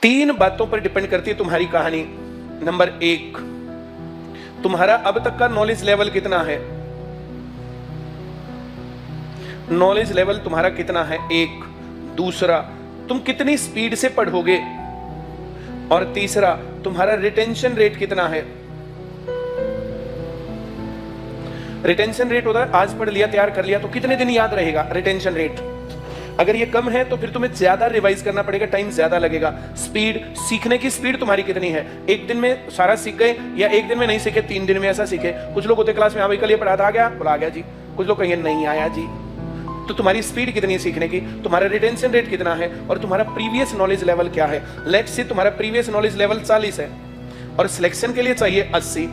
3 बातों पर डिपेंड करती है तुम्हारी कहानी। नंबर 1, तुम्हारा अब तक का नॉलेज लेवल कितना है। नॉलेज लेवल तुम्हारा कितना है, 1। दूसरा, तुम कितनी स्पीड से पढ़ोगे। और तीसरा, तुम्हारा रिटेंशन रेट कितना है। रिटेंशन रेट होता है आज पढ़ लिया, तैयार कर लिया तो कितने दिन याद रहेगा, रिटेंशन रेट। अगर ये कम है तो फिर तुम्हें ज्यादा रिवाइज करना पड़ेगा, टाइम ज्यादा लगेगा। स्पीड, सीखने की स्पीड तुम्हारी कितनी है, एक दिन में सारा सीख गए या एक दिन में नहीं सीखे, 3 दिन में ऐसा सीखे। कुछ लोग होते क्लास में, हाँ भाई कल ये पढ़ा था, आ गया, बोला आ गया जी। कुछ लोग कहेंगे नहीं आया जी। तो तुम्हारी स्पीड कितनी है सीखने की, तुम्हारा रिटेंशन रेट कितना है, और तुम्हारा प्रीवियस नॉलेज लेवल क्या है। लेट्स से तुम्हारा प्रीवियस नॉलेज लेवल 40 है और सिलेक्शन के लिए चाहिए 80,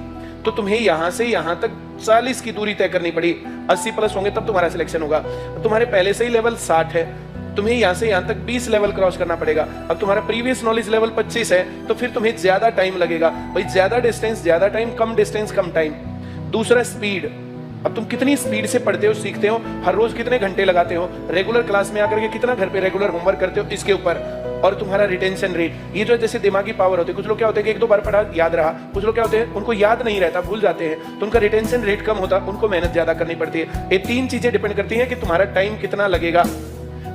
तो तुम्हें यहां से यहां तक 40 की दूरी तय करनी पड़ी। 80 प्लस होंगे तब तुम्हारा सिलेक्शन होगा। तुम्हारे पहले से ही लेवल 60 है, तुम्हें यहां से यहां तक 20 लेवल क्रॉस करना पड़ेगा। अब तुम्हारा प्रीवियस नॉलेज लेवल 25 है तो फिर तुम्हें ज्यादा टाइम लगेगा। भाई ज्यादा डिस्टेंस ज्यादा टाइम, कम डिस्टेंस कम टाइम। दूसरा, स्पीड। अब तुम कितनी स्पीड से पढ़ते हो, सीखते हो, हर रोज कितने घंटे लगाते हो, रेगुलर क्लास में आकर के कितना घर पे रेगुलर होमवर्क करते हो, इसके ऊपर। और तुम्हारा रिटेंशन रेट, ये जो जैसे दिमागी पावर होती है, कुछ लोग क्या होते हैं कि 1-2 बार पढ़ा याद रहा, कुछ लोग क्या होते हैं उनको याद नहीं रहता, भूल जाते हैं, तो उनका रिटेंशन रेट कम होता, उनको मेहनत ज्यादा करनी पड़ती है। ये 3 चीजें डिपेंड करती हैं कि तुम्हारा टाइम कितना लगेगा।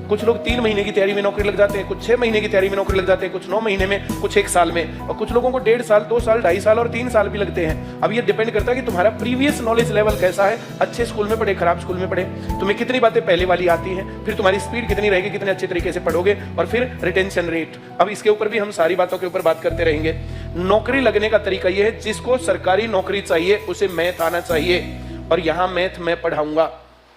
कुछ लोग 3 महीने की तैयारी में नौकरी लग जाते हैं, कुछ 6 महीने की तैयारी में नौकरी लग जाते हैं, कुछ 9 महीने में, कुछ 1 साल में, और कुछ लोगों को 1.5 साल, 2 साल, 2.5 साल और 3 साल भी लगते हैं। अब ये डिपेंड करता है कि तुम्हारा प्रीवियस नॉलेज लेवल कैसा है, अच्छे स्कूल में पढ़े, खराब स्कूल में पढ़े, तुम्हें कितनी बातें पहले वाली आती हैं, फिर तुम्हारी स्पीड कितनी रहेगी, कितने अच्छे तरीके से पढ़ोगे, और फिर रिटेंशन रेट। अब इसके ऊपर भी हम सारी बातों के ऊपर बात करते रहेंगे। नौकरी लगने का तरीका यह है, जिसको सरकारी नौकरी चाहिए उसे मैथ आना चाहिए, और यहां मैथ मैं पढ़ाऊंगा।